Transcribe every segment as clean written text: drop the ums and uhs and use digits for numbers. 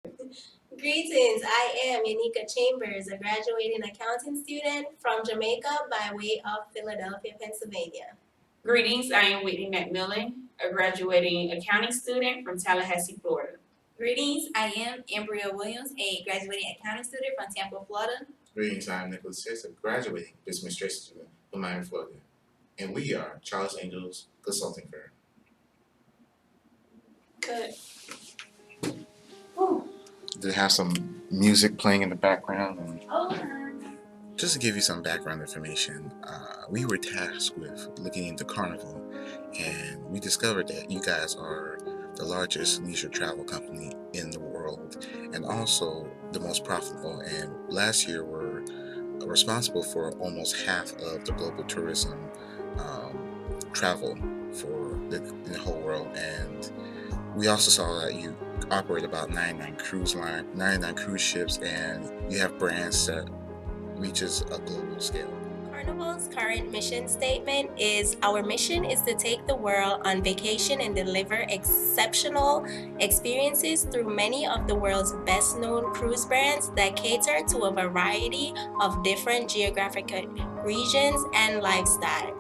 Greetings, I am Yanika Chambers, a graduating accounting student from Jamaica by way of Philadelphia, Pennsylvania. Greetings, I am Whitney McMillan, a graduating accounting student from Tallahassee, Florida. Greetings, I am Ambria Williams, a graduating accounting student from Tampa, Florida. Greetings, I am Nicholas Hicks, a graduating business administration student from Miami, Florida. And we are Charles Angels Consulting Firm. Good. To have some music playing in the background. Oh. Just to give you some background information, we were tasked with looking into Carnival, and we discovered that you guys are the largest leisure travel company in the world and also the most profitable. And last year were responsible for almost half of the global tourism travel for the whole world. And we also saw that you operate about 99 cruise ships, and you have brands that reaches a global scale. Carnival's current mission statement is, our mission is to take the world on vacation and deliver exceptional experiences through many of the world's best known cruise brands that cater to a variety of different geographic regions and lifestyle,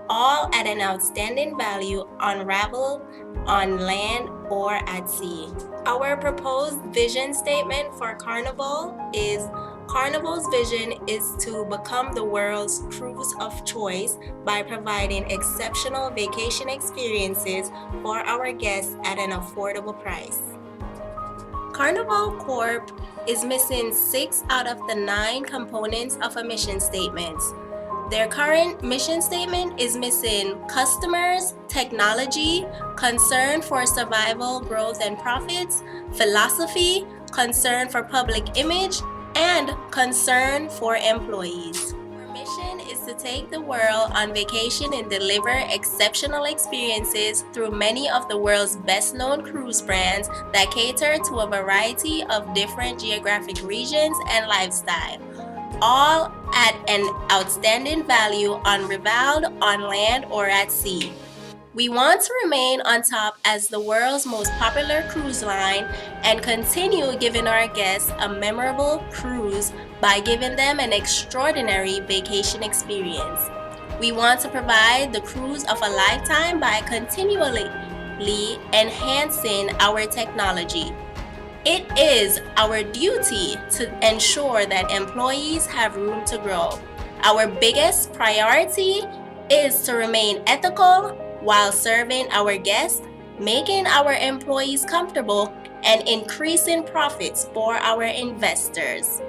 all at an outstanding value unraveled on land or at sea. Our proposed vision statement for Carnival is, Carnival's vision is to become the world's cruise of choice by providing exceptional vacation experiences for our guests at an affordable price. Carnival Corp is missing 6 out of the 9 components of a mission statement. Their current mission statement is missing customers, technology, concern for survival, growth, and profits, philosophy, concern for public image, and concern for employees. Our mission is to take the world on vacation and deliver exceptional experiences through many of the world's best known cruise brands that cater to a variety of different geographic regions and lifestyle, all at an outstanding value unrivaled on land or at sea. We want to remain on top as the world's most popular cruise line and continue giving our guests a memorable cruise by giving them an extraordinary vacation experience. We want to provide the cruise of a lifetime by continually enhancing our technology. It is our duty to ensure that employees have room to grow. Our biggest priority is to remain ethical while serving our guests, making our employees comfortable, and increasing profits for our investors.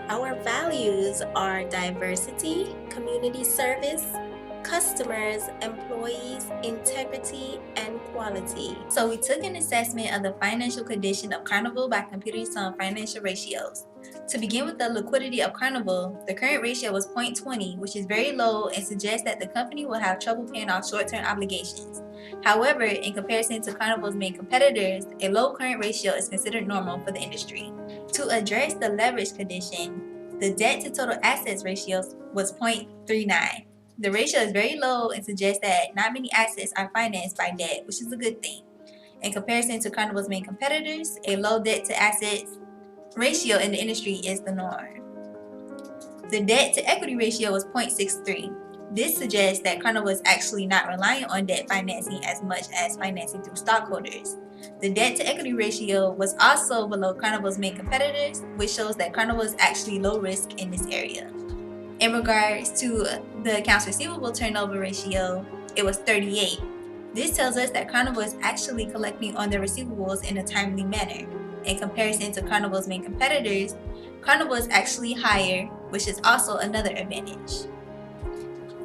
Our values are diversity, community service, customers, employees, integrity, and quality. So we took an assessment of the financial condition of Carnival by computing some financial ratios. To begin with the liquidity of Carnival, the current ratio was 0.20, which is very low and suggests that the company will have trouble paying off short-term obligations. However, in comparison to Carnival's main competitors, a low current ratio is considered normal for the industry. To address the leverage condition, the debt to total assets ratio was 0.39. The ratio is very low and suggests that not many assets are financed by debt, which is a good thing. In comparison to Carnival's main competitors, a low debt to assets ratio in the industry is the norm. The debt to equity ratio was 0.63. This suggests that Carnival is actually not reliant on debt financing as much as financing through stockholders. The debt to equity ratio was also below Carnival's main competitors, which shows that Carnival is actually low risk in this area. In regards to the accounts receivable turnover ratio, it was 38. This tells us that Carnival is actually collecting on their receivables in a timely manner. In comparison to Carnival's main competitors, Carnival is actually higher, which is also another advantage.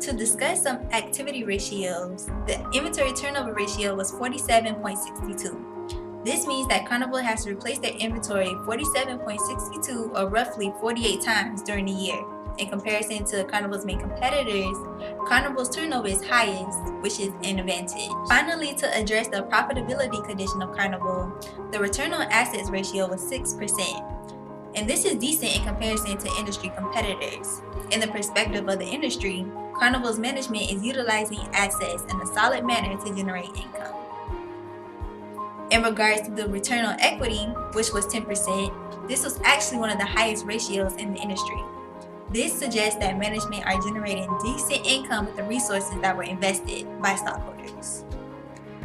To discuss some activity ratios, the inventory turnover ratio was 47.62. This means that Carnival has to replace their inventory 47.62 or roughly 48 times during the year. In comparison to Carnival's main competitors, Carnival's turnover is highest, which is an advantage. Finally, to address the profitability condition of Carnival, the return on assets ratio was 6%. And this is decent in comparison to industry competitors. In the perspective of the industry, Carnival's management is utilizing assets in a solid manner to generate income. In regards to the return on equity, which was 10%, this was actually one of the highest ratios in the industry. This suggests that management are generating decent income with the resources that were invested by stockholders.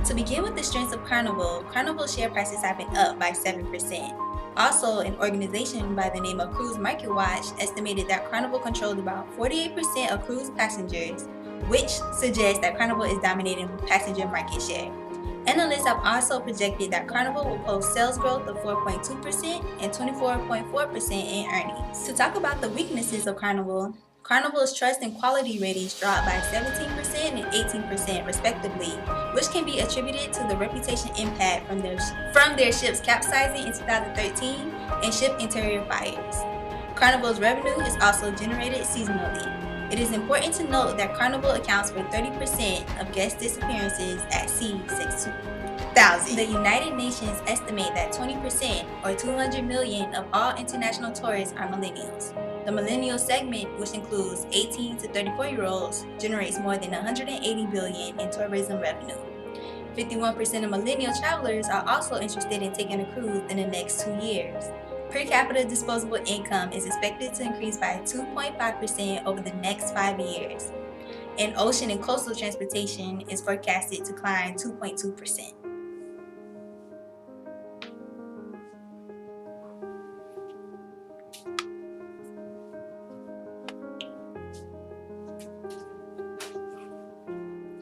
To begin with the strengths of Carnival share prices have been up by 7%. Also, an organization by the name of Cruise Market Watch estimated that Carnival controlled about 48% of cruise passengers, which suggests that Carnival is dominating passenger market share. Analysts have also projected that Carnival will post sales growth of 4.2% and 24.4% in earnings. To talk about the weaknesses of Carnival's trust and quality ratings dropped by 17% and 18% respectively, which can be attributed to the reputation impact from their ships capsizing in 2013 and ship interior fires. Carnival's revenue is also generated seasonally. It is important to note that Carnival accounts for 30% of guest disappearances at sea since 2000. The United Nations estimate that 20% or 200 million of all international tourists are millennials. The millennial segment, which includes 18 to 34-year-olds, generates more than 180 billion in tourism revenue. 51% of millennial travelers are also interested in taking a cruise in the next 2 years. Per capita disposable income is expected to increase by 2.5% over the next 5 years. And ocean and coastal transportation is forecasted to climb 2.2%.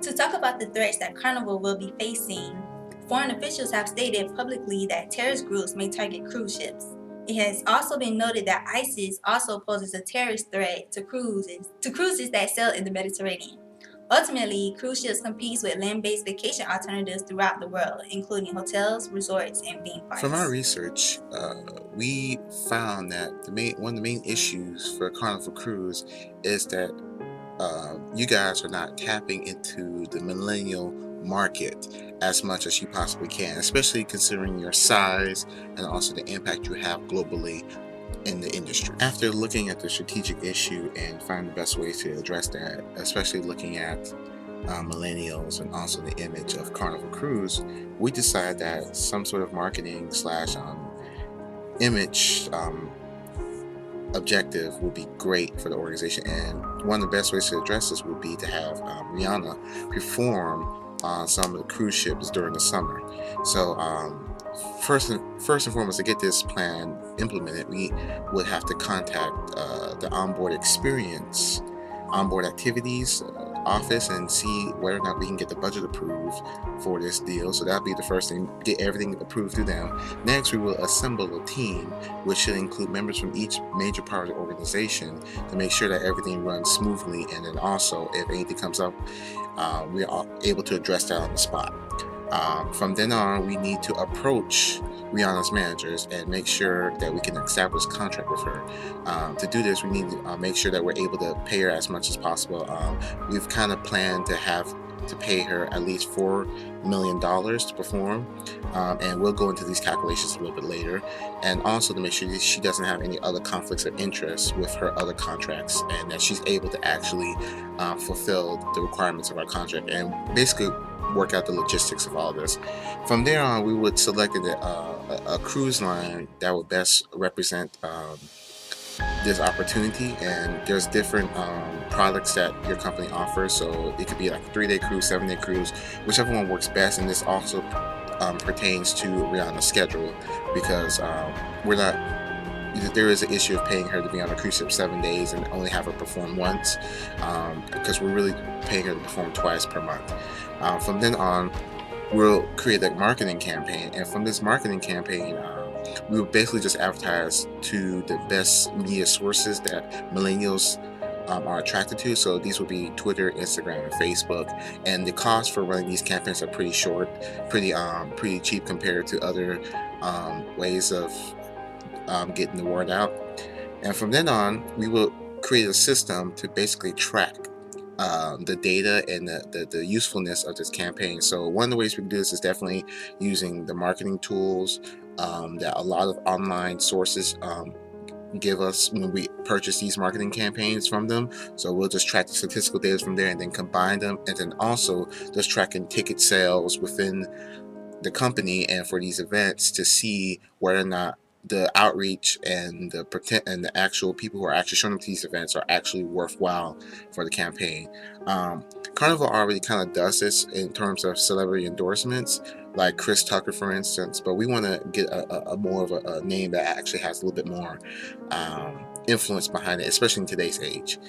To talk about the threats that Carnival will be facing, foreign officials have stated publicly that terrorist groups may target cruise ships. It has also been noted that ISIS also poses a terrorist threat to cruises that sail in the Mediterranean. Ultimately, cruise ships compete with land-based vacation alternatives throughout the world, including hotels, resorts, and theme parks. From our research, we found that one of the main issues for Carnival Cruise is that you guys are not tapping into the millennial market as much as you possibly can, especially considering your size and also the impact you have globally in the industry. After looking at the strategic issue and finding the best ways to address that, especially looking at millennials and also the image of Carnival Cruise, we decided that some sort of marketing / image objective would be great for the organization, and one of the best ways to address this would be to have Rihanna perform on some of the cruise ships during the summer. So first and foremost, to get this plan implemented, we would have to contact the onboard activities office and see whether or not we can get the budget approved for this deal. So that'll be the first thing, get everything approved through them. Next, we will assemble a team which should include members from each major part of the organization to make sure that everything runs smoothly, and then also if anything comes up, we are able to address that on the spot. From then on, we need to approach Rihanna's managers and make sure that we can establish contract with her. To do this, we need to make sure that we're able to pay her as much as possible. We've kind of planned to pay her at least $4 million to perform, and we'll go into these calculations a little bit later, and also to make sure that she doesn't have any other conflicts of interest with her other contracts, and that she's able to actually fulfill the requirements of our contract, and basically work out the logistics of all this. From there on, we would select a cruise line that would best represent this opportunity, and there's different products that your company offers. So it could be like a 3-day cruise, 7-day cruise, whichever one works best. And this also pertains to Rihanna's schedule, because there is an issue of paying her to be on a cruise ship 7 days and only have her perform once, because we're really paying her to perform twice per month. From then on, we'll create a marketing campaign, and from this marketing campaign, we will basically just advertise to the best media sources that millennials are attracted to. So these will be Twitter, Instagram, and Facebook. And the cost for running these campaigns are pretty short, pretty cheap compared to other ways of getting the word out. And from then on, we will create a system to basically track the data and the usefulness of this campaign. So one of the ways we can do this is definitely using the marketing tools that a lot of online sources give us when we purchase these marketing campaigns from them. So we'll just track the statistical data from there and then combine them, and then also just tracking ticket sales within the company and for these events to see whether or not the outreach and the actual people who are actually showing up to these events are actually worthwhile for the campaign. Carnival already kind of does this in terms of celebrity endorsements, like Chris Tucker, for instance, but we want to get a more of a name that actually has a little bit more influence behind it, especially in today's age.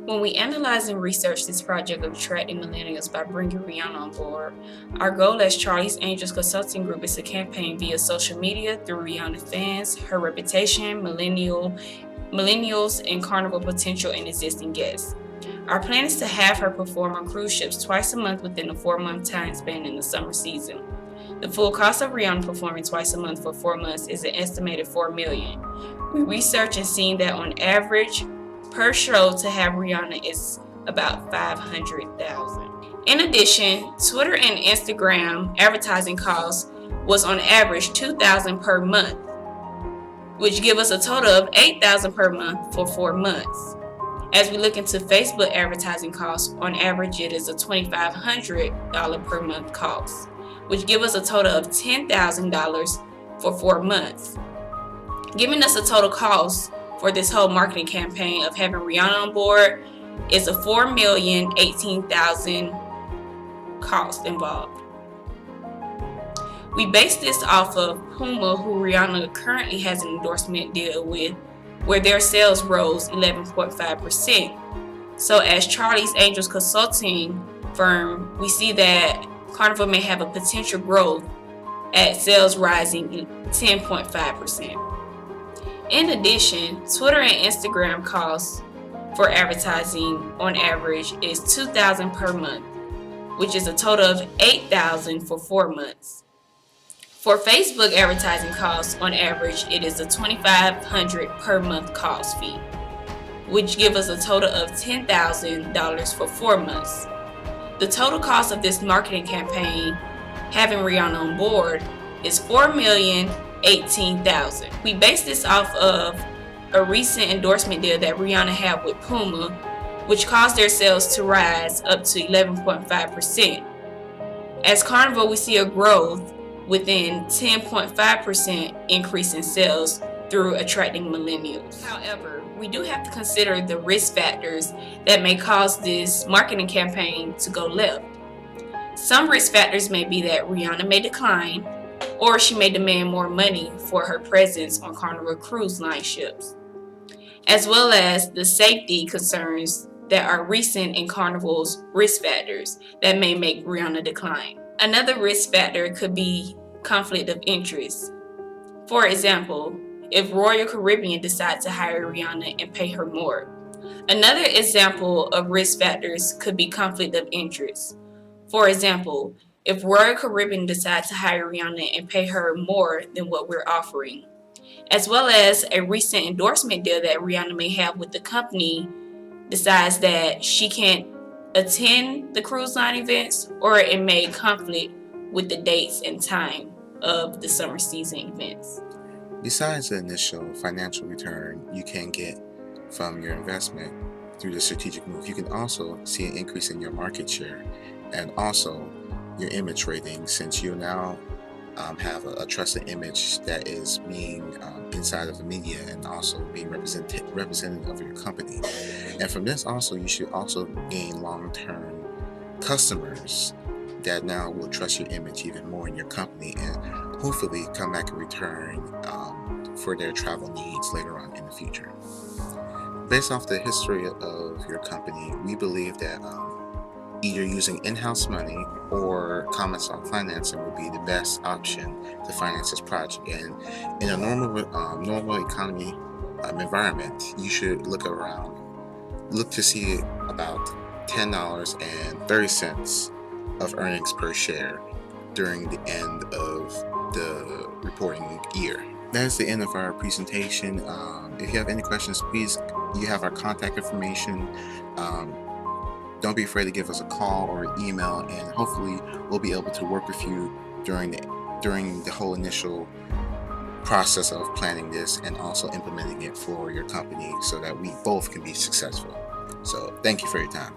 When we analyze and research this project of attracting millennials by bringing Rihanna on board, our goal as Charlie's Angels Consulting Group is to campaign via social media through Rihanna fans, her reputation, millennials, and Carnival potential and existing guests. Our plan is to have her perform on cruise ships twice a month within a 4-month time span in the summer season. The full cost of Rihanna performing twice a month for 4 months is an estimated $4 million. We researched and seen that on average, per show to have Rihanna is about $500,000. In addition, Twitter and Instagram advertising costs was on average $2,000 per month, which give us a total of $8,000 per month for 4 months. As we look into Facebook advertising costs, on average it is a $2,500 per month cost, which give us a total of $10,000 for 4 months, giving us a total cost for this whole marketing campaign of having Rihanna on board is a $4,018,000 cost involved. We base this off of Puma, who Rihanna currently has an endorsement deal with, where their sales rose 11.5%. So as Charlie's Angels Consulting firm, we see that Carnival may have a potential growth at sales rising 10.5%. In addition, Twitter and Instagram costs for advertising on average is $2,000 per month, which is a total of $8,000 for 4 months. For Facebook advertising costs, on average, it is a $2,500 per month cost fee, which gives us a total of $10,000 for 4 months. The total cost of this marketing campaign, having Rihanna on board, is $4,018,000. We base this off of a recent endorsement deal that Rihanna had with Puma, which caused their sales to rise up to 11.5%. As Carnival, we see a growth within 10.5% increase in sales through attracting millennials. However, we do have to consider the risk factors that may cause this marketing campaign to go left. Some risk factors may be that Rihanna may decline, or she may demand more money for her presence on Carnival Cruise Line ships, as well as the safety concerns that are recent in Carnival's risk factors that may make Rihanna decline. Another risk factor could be conflict of interest. For example, if Royal Caribbean decides to hire Rihanna and pay her more. Another example of risk factors could be conflict of interest. For example, if Royal Caribbean decides to hire Rihanna and pay her more than what we're offering, as well as a recent endorsement deal that Rihanna may have with the company decides that she can't attend the cruise line events, or it may conflict with the dates and time of the summer season events. Besides the initial financial return you can get from your investment through the strategic move, you can also see an increase in your market share and also your image rating, since you now have a trusted image that is being inside of the media and also being representative of your company. And from this also, you should also gain long-term customers that now will trust your image even more in your company and hopefully come back and return for their travel needs later on in the future. Based off the history of your company, we believe that either using in-house money or common stock financing would be the best option to finance this project. And in a normal economy environment, you should look to see about $10.30 of earnings per share during the end of the reporting year. That is the end of our presentation. If you have any questions, please, you have our contact information. Don't be afraid to give us a call or email, and hopefully we'll be able to work with you during the whole initial process of planning this and also implementing it for your company so that we both can be successful. So thank you for your time.